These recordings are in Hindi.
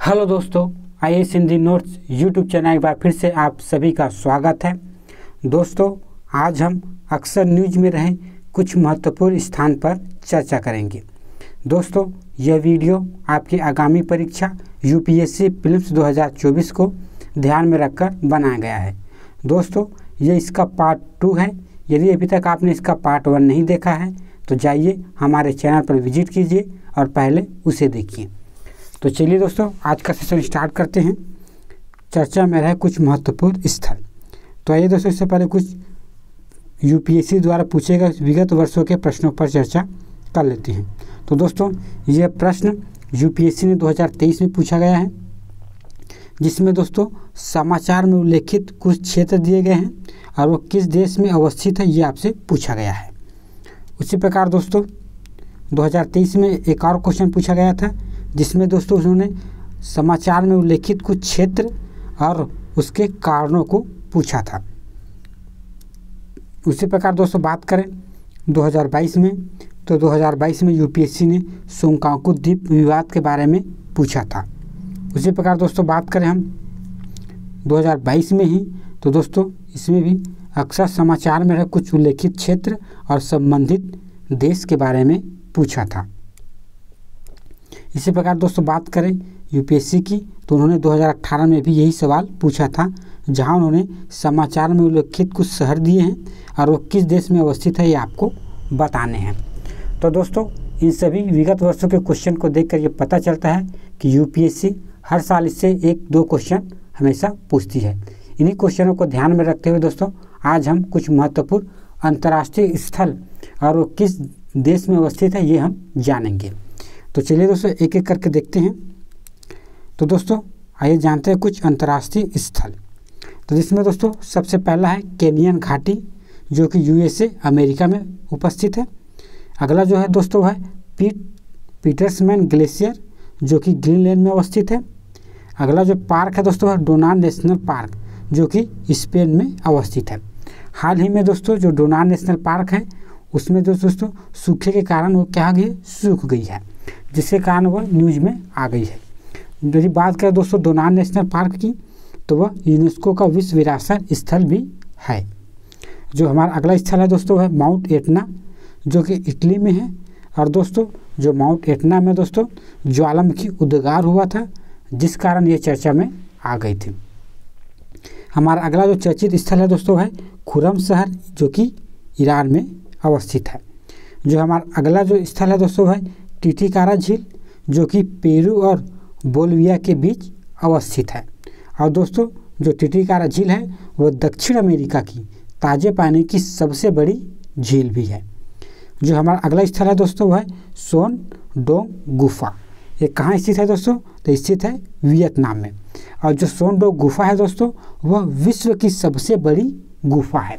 हेलो दोस्तों, IAS Hindi notes YouTube channel एक बार फिर से आप सभी का स्वागत है। दोस्तों, आज हम अक्सर न्यूज में रहे कुछ महत्वपूर्ण स्थान पर चर्चा करेंगे। दोस्तों, यह वीडियो आपकी आगामी परीक्षा यूपीएससी प्रीलिम्स 2024 को ध्यान में रखकर बनाया गया है। दोस्तों, यह इसका पार्ट 2 है। यदि अभी तक आपने इसका पार्ट 1 नहीं देखा है तो जाइए हमारे चैनल पर विजिट कीजिए और पहले उसे देखिए। तो चलिए दोस्तों, आज का सेशन स्टार्ट करते हैं। चर्चा में रहे कुछ महत्वपूर्ण स्थल। तो आइए दोस्तों, इससे पहले कुछ यूपीएससी द्वारा पूछे गए विगत वर्षों के प्रश्नों पर चर्चा कर लेते हैं। तो दोस्तों, यह प्रश्न यूपीएससी ने 2023 में पूछा गया है, जिसमें दोस्तों समाचार में उल्लेखित कुछ क्षेत्र दिए गए हैं और वो किस देश में अवस्थित है ये आपसे पूछा गया है। उसी प्रकार दोस्तों 2023 में एक और क्वेश्चन पूछा गया था, जिसमें दोस्तों उन्होंने समाचार में उल्लेखित कुछ क्षेत्र और उसके कारणों को पूछा था। उसी प्रकार दोस्तों बात करें 2022 में, तो 2022 में यूपीएससी ने शोकांकु द्वीप विवाद के बारे में पूछा था। उसी प्रकार दोस्तों बात करें हम 2022 में ही, तो दोस्तों इसमें भी अक्सर समाचार में रहे कुछ उल्लेखित क्षेत्र और संबंधित देश के बारे में पूछा था। इसी प्रकार दोस्तों बात करें यूपीएससी की, तो उन्होंने 2018 में भी यही सवाल पूछा था, जहां उन्होंने समाचार में उल्लेखित कुछ शहर दिए हैं और वो किस देश में अवस्थित है ये आपको बताने हैं। तो दोस्तों, इन सभी विगत वर्षों के क्वेश्चन को देखकर ये पता चलता है कि यूपीएससी हर साल इससे 1-2 क्वेश्चन हमेशा पूछती है। इन्हीं क्वेश्चनों को ध्यान में रखते हुए दोस्तों आज हम कुछ महत्वपूर्ण अंतर्राष्ट्रीय स्थल और वो किस देश में अवस्थित है ये हम जानेंगे। तो चलिए दोस्तों एक एक करके देखते हैं। तो दोस्तों आइए जानते हैं कुछ अंतर्राष्ट्रीय स्थल। तो जिसमें दोस्तों सबसे पहला है केनियन घाटी, जो कि यूएसए अमेरिका में उपस्थित है। अगला जो है दोस्तों है पीटर्समैन ग्लेशियर, जो कि ग्रीनलैंड में अवस्थित है। अगला जो पार्क है दोस्तों है डोनान नेशनल पार्क, जो कि स्पेन में अवस्थित है। हाल ही में दोस्तों जो डोनान नेशनल पार्क है उसमें दोस्तों सूखे के कारण वो क्या गई, सूख गई है, जिसके कारण वह न्यूज में आ गई है। यदि बात करें दोस्तों डोनान नेशनल पार्क की, तो वह यूनेस्को का विश्व विरासत स्थल भी है। जो हमारा अगला स्थल है दोस्तों है माउंट एटना, जो कि इटली में है। और दोस्तों जो माउंट एटना में दोस्तों ज्वालामुखी उद्गार हुआ था, जिस कारण ये चर्चा में आ गई थी। हमारा अगला जो चर्चित स्थल है दोस्तों है खुरम शहर, जो कि ईरान में अवस्थित है। जो हमारा अगला जो स्थल है दोस्तों है टिटिकारा झील, जो कि पेरू और बोलिविया के बीच अवस्थित है। और दोस्तों जो टिटिकारा झील है वह दक्षिण अमेरिका की ताजे पानी की सबसे बड़ी झील भी है। जो हमारा अगला स्थल है दोस्तों वह है सोन डोंग गुफा। ये कहाँ स्थित है दोस्तों, तो स्थित है वियतनाम में। और जो सोन डोंग गुफा है दोस्तों वह विश्व की सबसे बड़ी गुफा है।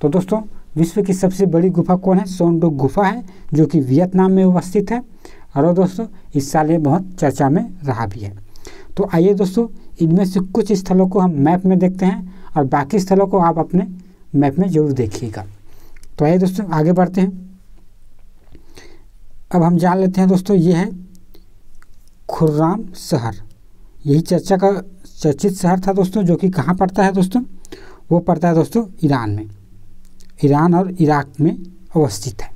तो दोस्तों विश्व की सबसे बड़ी गुफा कौन है, सोन डोंग गुफा है, जो कि वियतनाम में अवस्थित है। और दोस्तों इस साल ये बहुत चर्चा में रहा भी है। तो आइए दोस्तों इनमें से कुछ स्थलों को हम मैप में देखते हैं और बाकी स्थलों को आप अपने मैप में जरूर देखिएगा। तो आइए दोस्तों आगे बढ़ते हैं। अब हम जान लेते हैं दोस्तों ये है खुर्राम शहर। यही चर्चा का चर्चित शहर था दोस्तों, जो कि कहाँ पड़ता है दोस्तों, वो पड़ता है दोस्तों ईरान में। ईरान और इराक में अवस्थित है।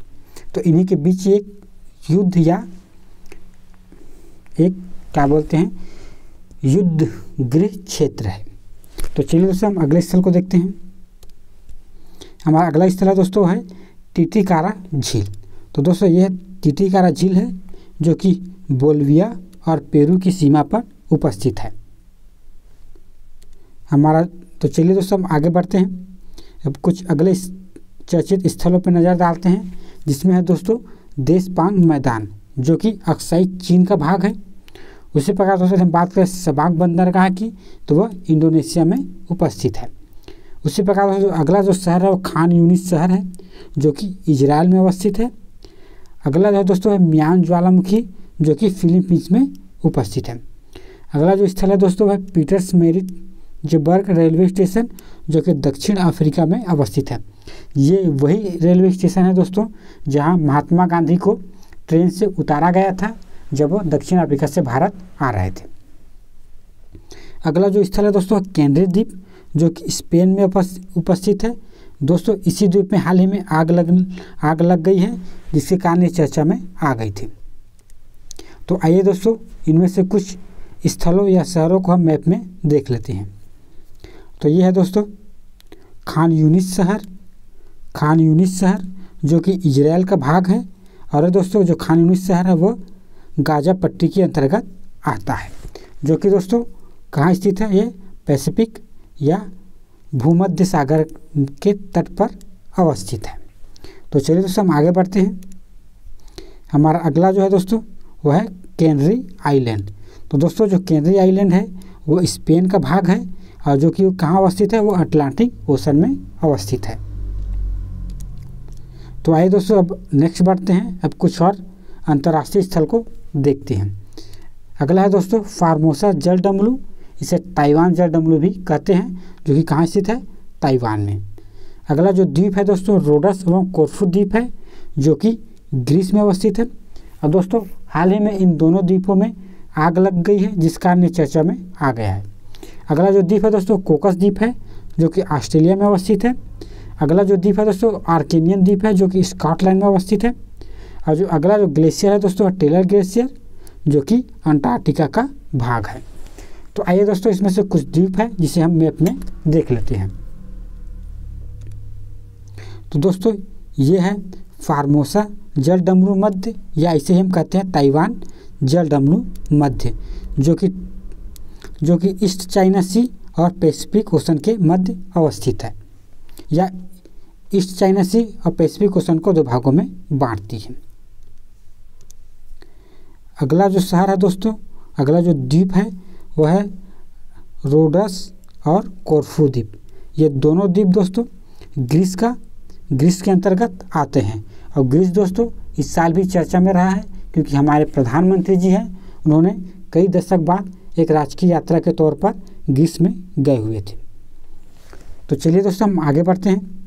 तो इन्हीं के बीच एक युद्ध या एक क्या बोलते हैं युद्ध गृह क्षेत्र है। तो चलिए दोस्तों हम अगले स्थल को देखते हैं। हमारा अगला स्थल है दोस्तों है टिटिकारा झील। तो दोस्तों यह टिटिकारा झील है, जो कि बोलिविया और पेरू की सीमा पर उपस्थित है हमारा। तो चलिए दोस्तों हम आगे बढ़ते हैं। अब कुछ अगले चर्चित स्थलों पर नज़र डालते हैं, जिसमें है दोस्तों देशपांग मैदान, जो कि अक्साई चीन का भाग है। उसी प्रकार दोस्तों हम बात करें सबाक बंदरगाह की, तो वह इंडोनेशिया में उपस्थित है। उसी प्रकार दोस्तों अगला जो शहर है वो खान यूनिस शहर है, जो कि इजराइल में अवस्थित है। अगला जो दोस्तों है म्यान ज्वालामुखी, जो कि फिलीपींस में उपस्थित है। अगला जो स्थल है दोस्तों वह पीटर्सबर्ग रेलवे स्टेशन, जो कि दक्षिण अफ्रीका में अवस्थित है। ये वही रेलवे स्टेशन है दोस्तों जहां महात्मा गांधी को ट्रेन से उतारा गया था जब वो दक्षिण अफ्रीका से भारत आ रहे थे। अगला जो स्थल है दोस्तों कैनरी द्वीप, जो कि स्पेन में उपस्थित है। दोस्तों इसी द्वीप में हाल ही में आग लग गई है, जिसके कारण ये चर्चा में आ गई थी। तो आइए दोस्तों इनमें से कुछ स्थलों या शहरों को हम मैप में देख लेते हैं। तो ये है दोस्तों खान यूनिस शहर जो कि इजराइल का भाग है। और दोस्तों जो खान यूनिस शहर है वो गाजा पट्टी के अंतर्गत आता है, जो कि दोस्तों कहाँ स्थित है, ये पैसिफिक या भूमध्य सागर के तट पर अवस्थित है। तो चलिए दोस्तों हम आगे बढ़ते हैं। हमारा अगला जो है दोस्तों वो है कैनरी आइलैंड। तो दोस्तों जो कैनरी आइलैंड है वो स्पेन का भाग है, और जो कि कहाँ अवस्थित है, वो अटलांटिक ओशन में अवस्थित है। तो आइए दोस्तों अब नेक्स्ट बढ़ते हैं, अब कुछ और अंतर्राष्ट्रीय स्थल को देखते हैं। अगला है दोस्तों फार्मोसा जलडमरू, इसे ताइवान जलडमरू भी कहते हैं, जो कि कहाँ स्थित है, ताइवान में। अगला जो द्वीप है दोस्तों रोडस एवं कोर्फू द्वीप है, जो कि ग्रीस में अवस्थित है। और दोस्तों हाल ही में इन दोनों द्वीपों में आग लग गई है, जिस कारण चर्चा में आ गया है। अगला जो द्वीप है दोस्तों कोकस द्वीप है, जो कि ऑस्ट्रेलिया में अवस्थित है। अगला जो द्वीप है दोस्तों आर्केनियन द्वीप है, जो कि स्कॉटलैंड में अवस्थित है। और जो अगला जो ग्लेशियर है दोस्तों टेलर ग्लेशियर, जो कि अंटार्कटिका का भाग है। तो आइए दोस्तों इसमें से कुछ द्वीप है जिसे हम मैप में देख लेते हैं। तो दोस्तों ये है फार्मोसा जलडमरू मध्य, या इसे हम कहते हैं ताइवान जलडमरू मध्य, जो कि ईस्ट चाइना सी और पैसिफिक ओशन के मध्य अवस्थित है, या ईस्ट चाइना सी और पैसिफिक ओशन को दो भागों में बांटती है। अगला जो शहर है दोस्तों, अगला जो द्वीप है वह है रोडस और कोर्फू द्वीप। ये दोनों द्वीप दोस्तों ग्रीस के अंतर्गत आते हैं। और ग्रीस दोस्तों इस साल भी चर्चा में रहा है, क्योंकि हमारे प्रधानमंत्री जी हैं, उन्होंने कई दशक बाद एक राजकीय यात्रा के तौर पर ग्रीस में गए हुए थे। तो चलिए दोस्तों हम आगे बढ़ते हैं।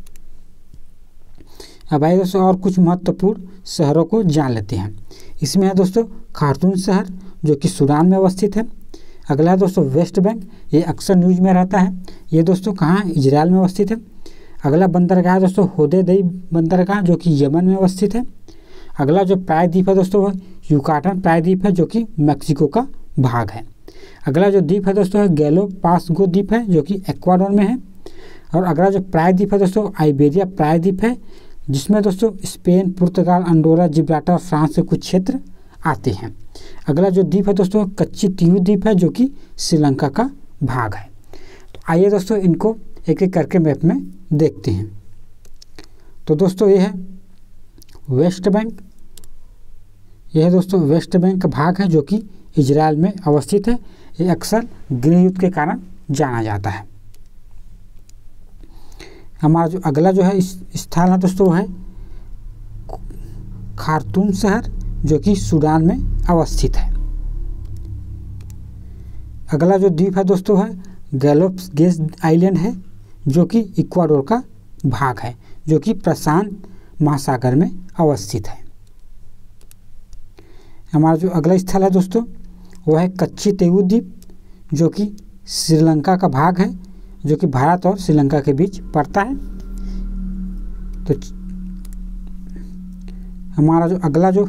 अब आइए दोस्तों और कुछ महत्वपूर्ण शहरों को जान लेते हैं। इसमें है दोस्तों खार्तूम शहर, जो कि सूडान में अवस्थित है। अगला है दोस्तों वेस्ट बैंक, ये अक्सर न्यूज में रहता है। ये दोस्तों कहाँ, इजराइल में अवस्थित है। अगला बंदरगाह है दोस्तों होदेदई बंदरगाह, जो कि यमन में अवस्थित है। अगला जो प्रायद्वीप है दोस्तों वह युकाटन प्रायद्वीप है, जो कि मैक्सिको का भाग है। अगला जो द्वीप है दोस्तों गैलोपागोस द्वीप है, जो कि इक्वाडोर में है। और अगला जो प्रायद्वीप है दोस्तों आइबेरिया प्रायद्वीप है, जिसमें दोस्तों स्पेन, पुर्तगाल, अंडोरा, जिब्राल्टर, फ्रांस से कुछ क्षेत्र आते हैं। अगला जो द्वीप है दोस्तों कच्ची तीऊ द्वीप है, जो कि श्रीलंका का भाग है। तो आइए दोस्तों इनको एक एक करके मैप में देखते हैं। तो दोस्तों ये है वेस्ट बैंक, यह है दोस्तों वेस्ट बैंक का भाग है, जो कि इजराइल में अवस्थित है। ये अक्सर गृह युद्ध के कारण जाना जाता है। हमारा जो अगला जो है स्थान है दोस्तों वो है खार्तूम शहर, जो कि सूडान में अवस्थित है। अगला जो द्वीप है दोस्तों है गैलोपागोस आइलैंड है, जो कि इक्वाडोर का भाग है, जो कि प्रशांत महासागर में अवस्थित है। हमारा जो अगला स्थल है दोस्तों वह है कच्ची तीऊ द्वीप, जो कि श्रीलंका का भाग है, जो कि भारत और श्रीलंका के बीच पड़ता है। तो हमारा जो अगला जो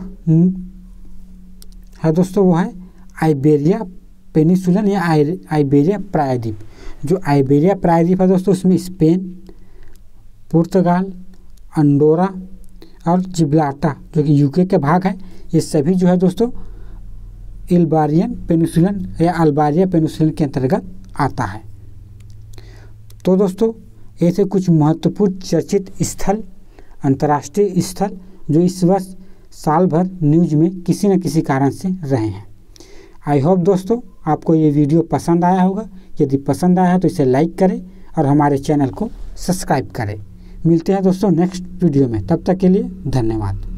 है दोस्तों वो है आइबेरिया पेनिसुलन या आइबेरिया प्रायद्वीप। जो आइबेरिया प्रायद्वीप है दोस्तों उसमें स्पेन, पुर्तगाल, अंडोरा और जिब्राल्टर, जो कि यूके के भाग है, ये सभी जो है दोस्तों इल्बारियन पेनिसुलन या अल्बारिया पेनिसुलन के अंतर्गत आता है। तो दोस्तों ऐसे कुछ महत्वपूर्ण चर्चित स्थल, अंतर्राष्ट्रीय स्थल जो इस वर्ष साल भर न्यूज में किसी न किसी कारण से रहे हैं। आई होप दोस्तों आपको ये वीडियो पसंद आया होगा। यदि पसंद आया है तो इसे लाइक करें और हमारे चैनल को सब्सक्राइब करें। मिलते हैं दोस्तों नेक्स्ट वीडियो में, तब तक के लिए धन्यवाद।